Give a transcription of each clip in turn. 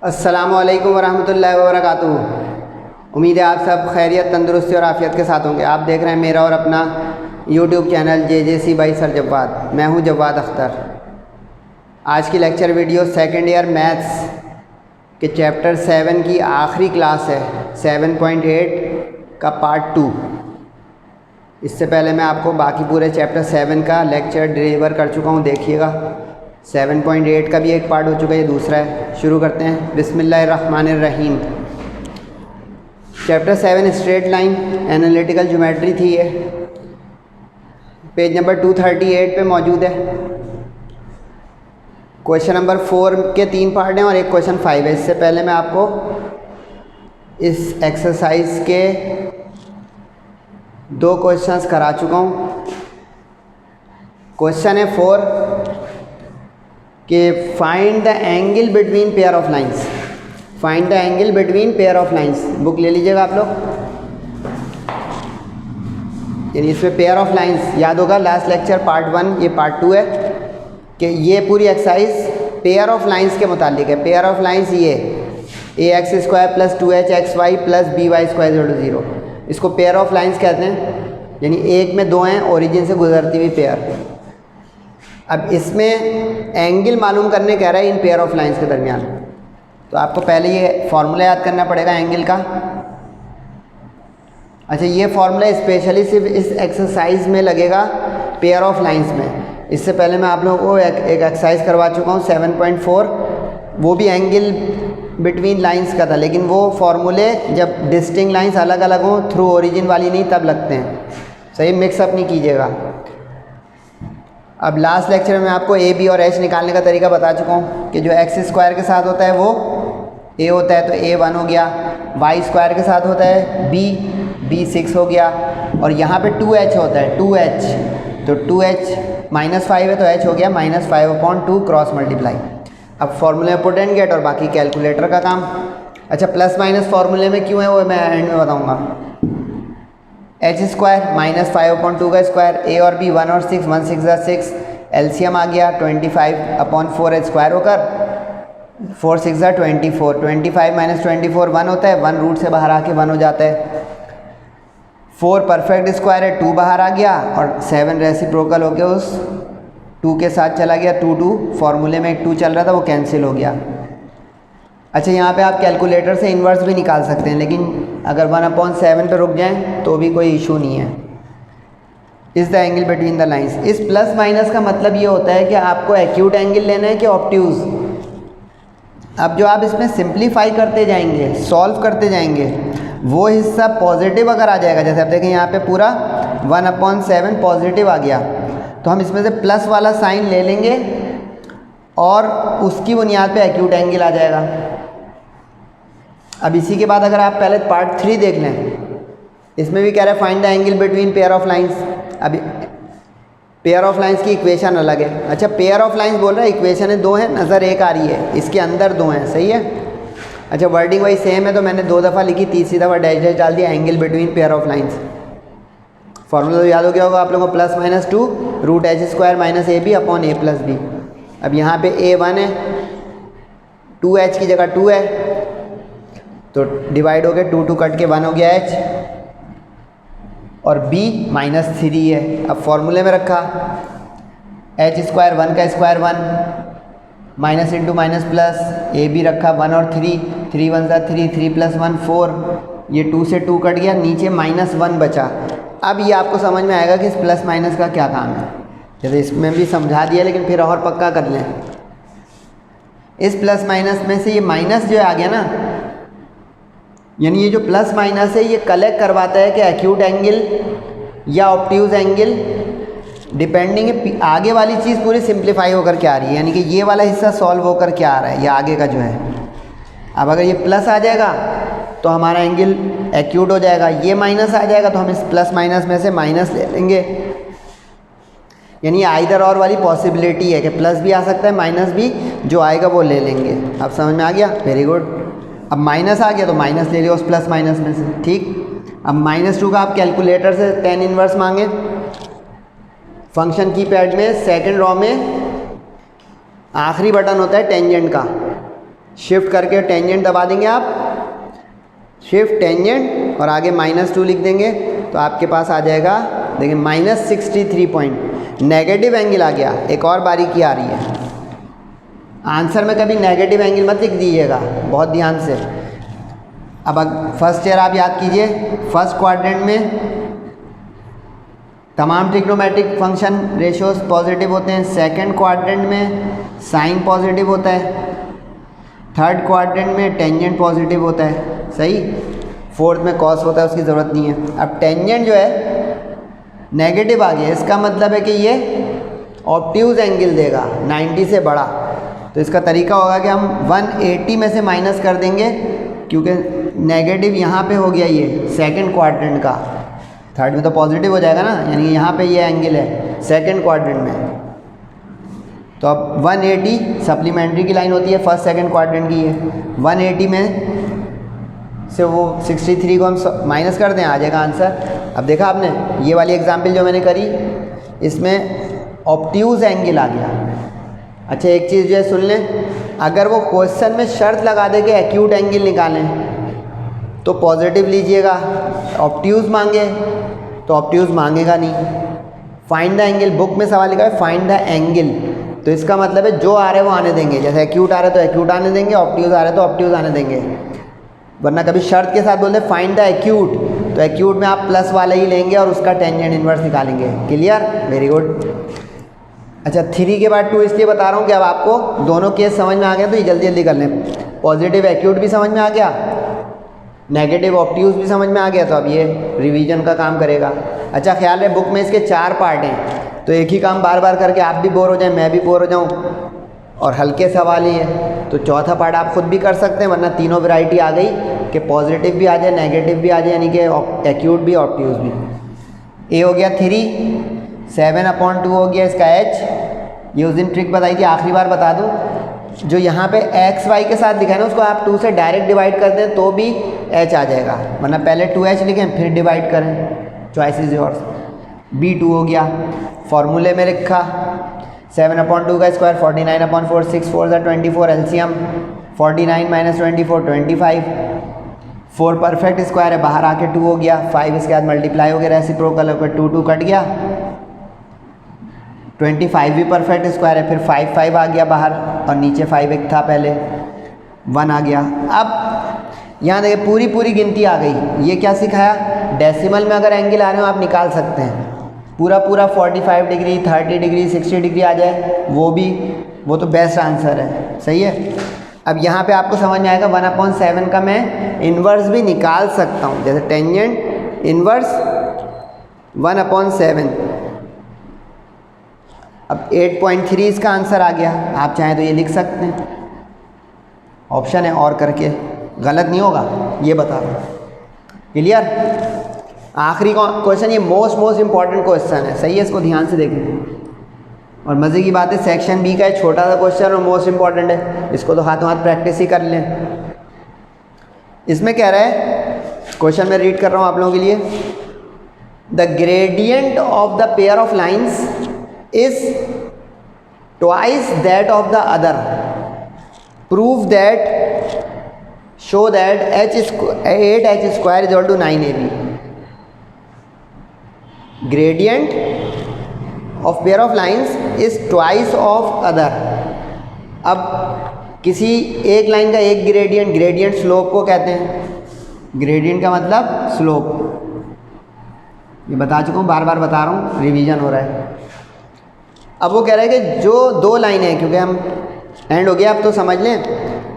अस्सलामुअलैकुम वरहमतुल्लाहि वबरकातुहू। उम्मीद है आप सब खैरियत, तंदुरुस्ती और आफ़ियत के साथ होंगे। आप देख रहे हैं मेरा और अपना YouTube channel JJC by sir Jawwad. मैं हूं जव्वाद अख्तर। आज की lecture video second year maths के चैप्टर 7 की आखिरी क्लास है, 7.8 का पार्ट 2। इससे पहले मैं आपको बाकी पूरे चैप्टर 7 का लेक्चर डिलीवर कर चुका हूं, देखिएगा। 7.8 का भी एक पार्ट हो चुका है, ये दूसरा है। शुरू करते हैं। बिस्मिल्लाहिर्रहमानिर्रहीम। Chapter 7 straight line analytical geometry थी ये। पेज नंबर 238 पे मौजूद है। क्वेश्चन नंबर 4 के 3 पार्ट हैं और एक क्वेश्चन 5 है। इससे पहले मैं आपको इस एक्सरसाइज के 2 क्वेश्चंस करा चुका हूँ। क्वेश्चन है 4 कि find the angle between pair of lines. Find the angle between pair of lines. Book ले लीजिएगा आप लोग। यानी इसमें पेयर ऑफ लाइंस याद होगा, लास्ट लेक्चर पार्ट 1, ये पार्ट 2 है कि ये पूरी एक्सरसाइज पेयर ऑफ लाइंस के मुतालिक है। पेयर ऑफ लाइंस ये ax² + 2hxy + by² 0। इसको पेयर ऑफ लाइंस कहते हैं, यानी एक में 2 हैं ओरिजिन से गुजरती हुई पेयर। अब इसमें एंगल मालूम करने कह रहा है इन पेयर ऑफ लाइंस के दरमियान। तो आपको पहले ये फार्मूला याद करना पड़ेगा एंगल का। अच्छा, ये फार्मूला स्पेशली सिर्फ इस एक्सरसाइज में लगेगा, पेयर ऑफ लाइंस में। इससे पहले मैं आप लोगों को एक एक्सरसाइज करवा चुका हूँ 7.4, वो भी एंगल बिटवीन लाइंस का था, लेकिन वो फार्मूले जब डिस्टिंक्ट लाइंस अलग अलग हों, थ्रू ओरिजिन वाली नहीं, तब लगते हैं। सही मिक्सअप नहीं कीजिएगा। अब लास्ट लेक्चर में आपको ए बी और एच निकालने का तरीका बता चुका हूँ कि जो x² के साथ होता है वो a होता है, तो a1 हो गया। y² के साथ होता है b 6 हो गया। और यहाँ पे 2h होता है, 2h, तो 2h -5 है तो h हो गया -5/2 क्रॉस मल्टीप्लाई। अब फॉर्मूले में पुट एंड गेट और बाकी कैलकुलेटर का काम। अच्छा, प्लस माइनस फार्मूले में क्यों है वो मैं एंड में बताऊँगा। h² -5/2 का स्क्वायर, a और b 1 और 6, 1 6 6, एलसीएम आ गया 25/4h² होकर 4 6 24, 25 - 24 1 होता है, 1 रूट से बाहर आके 1 हो जाता है। 4 परफेक्ट स्क्वायर है, 2 बाहर आ गया और 7 रेसिप्रोकल होके उस 2 के साथ चला गया। 2 फार्मूले में एक 2 चल रहा था, वो कैंसिल हो गया। अच्छा, यहाँ पे आप कैलकुलेटर से इन्वर्स भी निकाल सकते हैं, लेकिन अगर 1/7 पे रुक जाएं तो भी कोई इशू नहीं है। इस the angle between the lines. इस प्लस माइनस का मतलब ये होता है कि आपको एक्यूट एंगल लेना है कि ऑब्ट्यूज। अब जो आप इसमें सिंप्लीफाई करते जाएंगे, सॉल्व करते जाएंगे, वो हिस्सा पॉजिटिव अगर आ जाएगा, जैसे आप देखें यहाँ पे पूरा 1/7 पॉजिटिव आ गया, तो हम इसमें से प्लस वाला साइन ले लेंगे और उसकी बुनियाद पे एक्यूट एंगल आ जाएगा। अब इसी के बाद अगर आप पहले पार्ट 3 देख लें, इसमें भी कह रहा है find the angle between pair of lines. अभी पेयर ऑफ लाइंस की इक्वेशन अलग है। अच्छा, पेयर ऑफ लाइंस बोल रहा है, इक्वेशन है 2 है, नज़र एक आ रही है, इसके अंदर 2 हैं, सही है। अच्छा, वर्डिंग वही सेम है, तो मैंने 2 दफ़ा लिखी, तीसरी दफ़ा डैश डैश डाल दिया, angle between pair of lines. Formula तो याद हो गया होगा आप लोगों को, +-2 √h² - ab/a + b। अब यहाँ पे a1 है, 2h की जगह 2 है, तो डिवाइड हो गया, 2 कट के 1 हो गया h, और b -3 है। अब फॉर्मूले में रखा h² 1 का square 1, minus into minus plus, a b रखा 1 और 3, 3 1 3, 3 + 1 4, ये 2 से 2 कट गया, नीचे -1 बचा। अब ये आपको समझ में आएगा कि इस प्लस माइनस का क्या काम है। जैसे इसमें भी समझा दिया, लेकिन फिर और पक्का कर लें। इस प्लस माइनस में से ये माइनस जो आ गया ना, यानी ये जो प्लस माइनस है ये कलेक्ट करवाता है कि एक्यूट एंगल या ऑब्ट्यूज एंगल, डिपेंडिंग है आगे वाली चीज़ पूरी सिंप्लीफाई होकर क्या आ रही है, यानी कि ये वाला हिस्सा सॉल्व होकर क्या आ रहा है, ये आगे का जो है। अब अगर ये प्लस आ जाएगा तो हमारा एंगल एक्यूट हो जाएगा, ये माइनस आ जाएगा तो हम इस प्लस माइनस में से माइनस ले लेंगे। यानी आइदर और वाली पॉसिबिलिटी है कि प्लस भी आ सकता है, माइनस भी, जो आएगा वो ले लेंगे। अब समझ में आ गया, वेरी गुड। अब माइनस आ गया तो माइनस ले लिया उस प्लस माइनस में से, ठीक। अब -2 का आप कैलकुलेटर से tan इनवर्स मांगे। फंक्शन की पैड में सेकंड रॉ में आखिरी बटन होता है टेंजेंट का, शिफ्ट करके टेंजेंट दबा देंगे आप, शिफ्ट टेंजेंट और आगे -2 लिख देंगे तो आपके पास आ जाएगा, देखिए -63 पॉइंट, नेगेटिव एंगल आ गया। एक और बारीकी आ रही है, आंसर में कभी नेगेटिव एंगल मत लिख दीजिएगा, बहुत ध्यान से। अब फर्स्ट ईयर आप याद कीजिए, फर्स्ट क्वाड्रेंट में तमाम ट्रिग्नोमेट्रिक फंक्शन रेशियोज पॉजिटिव होते हैं, सेकंड क्वाड्रेंट में साइन पॉजिटिव होता है, थर्ड क्वाड्रेंट में टेंजेंट पॉजिटिव होता है, सही, फोर्थ में कॉस होता है, उसकी ज़रूरत नहीं है। अब टेंजेंट जो है नेगेटिव आ गया, इसका मतलब है कि ये ऑब्ट्यूज एंगल देगा 90 से बड़ा। तो इसका तरीका होगा कि हम 180 में से माइनस कर देंगे, क्योंकि नेगेटिव यहाँ पे हो गया ये सेकंड क्वाड्रेंट का, थर्ड में तो पॉजिटिव हो जाएगा ना, यानी यहाँ पे ये एंगल है सेकंड क्वाड्रेंट में। तो अब 180 सप्लीमेंट्री की लाइन होती है, फर्स्ट सेकंड क्वाड्रेंट की है, 180 में से वो 63 को हम माइनस कर दें, आ जाएगा आंसर। अब देखा आपने ये वाली एग्जाम्पल जो मैंने करी, इसमें ऑब्ट्यूज एंगल आ गया। अच्छा एक चीज़ जो है सुन लें, अगर वो क्वेश्चन में शर्त लगा दे कि एक्यूट एंगल निकालें तो पॉजिटिव लीजिएगा, ऑब्ट्यूज मांगे तो ऑब्ट्यूज मांगेगा नहीं। फाइंड द एंगल, बुक में सवाल लिखा है फाइंड द एंगल, तो इसका मतलब है जो आ रहा है वो आने देंगे, जैसे एक्यूट आ रहा है तो एक्यूट आने देंगे, ऑब्ट्यूज आ रहा है तो ऑब्ट्यूज आने देंगे। वरना कभी शर्त के साथ बोलते फाइंड द एक्यूट, तो एक्यूट में आप प्लस वाला ही लेंगे और उसका टेंजेंट इनवर्स निकालेंगे। Clear, very good. अच्छा 3 के बाद 2 इसलिए बता रहा हूँ कि अब आपको दोनों केस समझ में आ गए, तो ये जल्दी जल्दी कर लें। पॉजिटिव एक्यूट भी समझ में आ गया, नेगेटिव ऑब्ट्यूज भी समझ में आ गया, तो अब ये रिवीजन का काम करेगा। अच्छा ख्याल है बुक में इसके 4 पार्ट हैं, तो एक ही काम बार बार करके आप भी बोर हो जाएं, मैं भी बोर हो जाऊं, और हल्के सवाल ही है, तो चौथा पार्ट आप खुद भी कर सकते हैं, वरना तीनों वैरायटी आ गई कि पॉजिटिव भी आ जाए, नेगेटिव भी आ जाए, यानी कि एक्यूट भी ऑब्ट्यूज भी। ए हो गया 3, 7/2 हो गया इसका h। ये उस दिन ट्रिक बताई थी, आखिरी बार बता दूं, जो यहाँ पे x y के साथ दिखा है ना, उसको आप 2 से डायरेक्ट डिवाइड कर दें तो भी h आ जाएगा, वरना पहले 2h लिखें फिर डिवाइड करें, चॉइस इज योर्स। b2 हो गया, फॉर्मूले में लिखा 7/2 का स्क्वायर 49/4, 6 4 24, एलसीएम 49 - 24 25, 4 परफेक्ट स्क्वायर है, बाहर आके 2 हो गया, 5 इसके बाद मल्टीप्लाई हो गया रेसिप्रोकल होकर 2 2 कट गया, 25 भी परफेक्ट स्क्वायर है, फिर 5 5 आ गया बाहर, और नीचे 5 एक था पहले, 1 आ गया। अब यहाँ देखिए पूरी पूरी गिनती आ गई। ये क्या सिखाया, डेसिमल में अगर एंगल आ रहे हो आप निकाल सकते हैं, पूरा पूरा 45 डिग्री 30 डिग्री 60 डिग्री आ जाए, वो तो बेस्ट आंसर है, सही है। अब यहाँ पे आपको समझ में आएगा 1/7 का मैं इन्वर्स भी निकाल सकता हूँ, जैसे टेंजेंट इन्वर्स 1/7। अब 8.3 इसका आंसर आ गया, आप चाहें तो ये लिख सकते हैं, ऑप्शन है और करके, गलत नहीं होगा ये बता रहा हूँ। क्लियर, आखिरी क्वेश्चन, ये मोस्ट इंपॉर्टेंट क्वेश्चन है, सही है, इसको ध्यान से देखें। और मज़े की बात है सेक्शन बी का एक छोटा सा क्वेश्चन और मोस्ट इंपॉर्टेंट है, इसको तो हाथों हाथ प्रैक्टिस ही कर लें। इसमें कह रहा है, क्वेश्चन मैं रीड कर रहा हूँ आप लोगों के लिए, the gradient of the pair of lines is twice that of the other, prove that, show that 8h square is equal to 9ab। gradient of pair of lines is twice of other। अब किसी एक line का एक gradient slope को कहते हैं, gradient का मतलब स्लोप, ये बता चुका हूँ, बार बार बता रहा हूँ, रिवीजन हो रहा है। अब वो कह रहा है कि जो 2 लाइनें हैं, क्योंकि हम एंड हो गया, अब तो समझ लें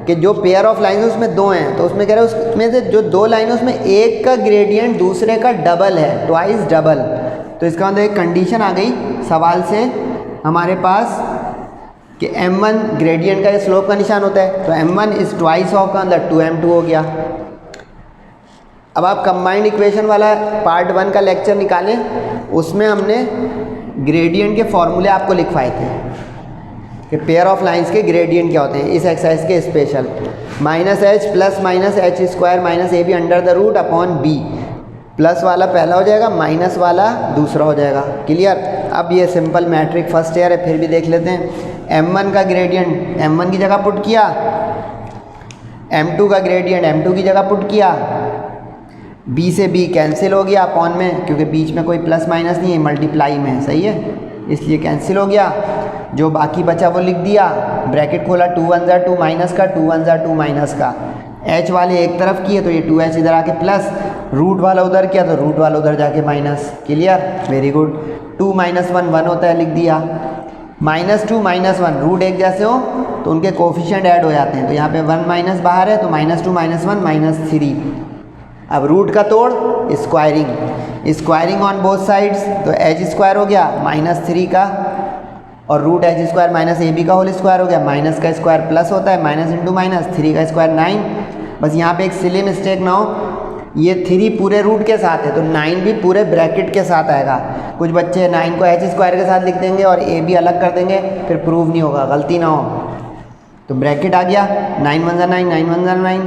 कि जो पेयर ऑफ लाइन है उसमें 2 हैं, तो उसमें कह रहा है उसमें से जो 2 लाइन है उसमें एक का ग्रेडियंट दूसरे का डबल है, ट्वाइस डबल। तो इसका मतलब एक कंडीशन आ गई सवाल से हमारे पास कि m1 ग्रेडियंट का स्लोप का निशान होता है, तो m1 इज ट्वाइस ऑफ का अंदर 2m2 हो गया। अब आप कंबाइंड इक्वेशन वाला पार्ट 1 का लेक्चर निकालें, उसमें हमने ग्रेडियंट के फॉर्मूले आपको लिखवाए थे कि पेयर ऑफ लाइंस के ग्रेडियंट क्या होते हैं, इस एक्सरसाइज के special, -h plus -h square -ab under the root upon b, plus वाला पहला हो जाएगा, माइनस वाला दूसरा हो जाएगा। क्लियर, अब ये सिंपल मैट्रिक फर्स्ट ईयर है, फिर भी देख लेते हैं। m1 का ग्रेडियंट m1 की जगह पुट किया, m2 का ग्रेडियंट m2 की जगह पुट किया, b से b कैंसिल हो गया अपॉन में, क्योंकि बीच में कोई प्लस माइनस नहीं है, मल्टीप्लाई में है, सही है, इसलिए कैंसिल हो गया। जो बाकी बचा वो लिख दिया, ब्रैकेट खोला, 2 1 ज़ा 2 माइनस का, 2 1 ज़ा 2 माइनस का, h वाले एक तरफ किए तो ये 2h इधर आके प्लस, रूट वाला उधर किया तो रूट वाला उधर जाके माइनस। Clear, very good. 2 - 1 1 होता है, लिख दिया। -2 - 1 रूट एक जैसे हो तो उनके कोफिशिएंट ऐड हो जाते हैं, तो यहाँ पे 1 माइनस बाहर है तो -2 - 1 -3। अब रूट का तोड़, squaring, squaring on both sides, तो एच स्क्वायर हो गया -3 का, और root H square minus A B का होल स्क्वायर हो गया, माइनस का स्क्वायर प्लस होता है, माइनस इंटू माइनस, 3 का स्क्वायर 9। बस यहाँ पे एक सिली मिस्टेक ना हो, ये 3 पूरे रूट के साथ है तो 9 भी पूरे ब्रैकेट के साथ आएगा। कुछ बच्चे 9 को एच स्क्वायर के साथ लिख देंगे और ए बी अलग कर देंगे, फिर प्रूव नहीं होगा, गलती ना हो। तो ब्रैकेट आ गया, 9 1 ज़ा 9, 9 1 ज़ा 9।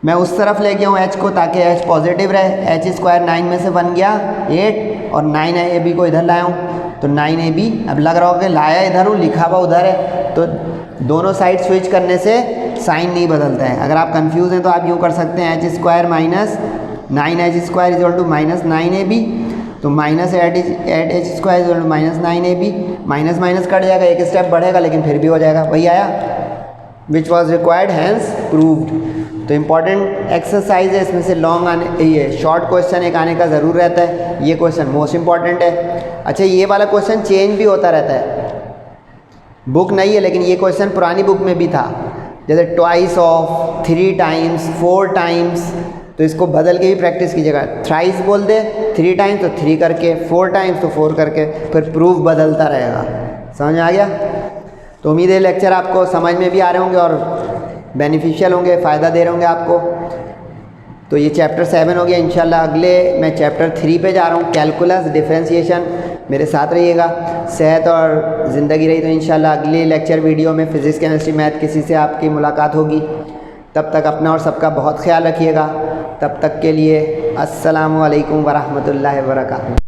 मैं उस तरफ ले गया हूँ एच को ताकि एच पॉजिटिव रहे, एच स्क्वायर 9 में से बन गया 8, और 9 ए बी को इधर लाया हूँ तो 9 AB। अब लग रहा होगा कि लाया इधर हूँ, लिखा हुआ उधर है, तो दोनों साइड स्विच करने से साइन नहीं बदलता है। अगर आप कंफ्यूज हैं तो आप यूँ कर सकते हैं, H square minus 9h square is equal to -9 AB, तो -8h square is equal to -9 AB, minus minus cut जाएगा, एक स्टेप बढ़ेगा लेकिन फिर भी हो जाएगा, वही आया, which was required hence proved. तो इम्पॉर्टेंट एक्सरसाइज है, इसमें से लॉन्ग आने, ये शॉर्ट क्वेश्चन एक आने का ज़रूर रहता है, ये क्वेश्चन मोस्ट इंपॉर्टेंट है। अच्छा, ये वाला क्वेश्चन चेंज भी होता रहता है, बुक नहीं है लेकिन ये क्वेश्चन पुरानी बुक में भी था, जैसे ट्वाइस ऑफ, 3 टाइम्स, 4 टाइम्स, तो इसको बदल के भी प्रैक्टिस कीजिएगा। थ्राइस बोल दे 3 टाइम्स तो 3 करके, 4 टाइम्स तो 4 करके, फिर प्रूफ बदलता रहेगा। समझ में आ गया? तो उम्मीद है लेक्चर आपको समझ में भी आ रहे होंगे और बेनिफिशियल होंगे, फ़ायदा दे रहे होंगे आपको। तो ये चैप्टर 7 हो गया। इंशाल्लाह अगले मैं चैप्टर 3 पे जा रहा हूँ, कैलकुलस, डिफरेंशिएशन। मेरे साथ रहिएगा। सेहत और ज़िंदगी रही तो इंशाल्लाह अगले लेक्चर वीडियो में फ़िज़िक्स, केमिस्ट्री, मैथ किसी से आपकी मुलाकात होगी। तब तक अपना और सबका बहुत ख्याल रखिएगा। तब तक के लिए अस्सलामु अलैकुम वरहमतुल्लाहि वबरकातुहू।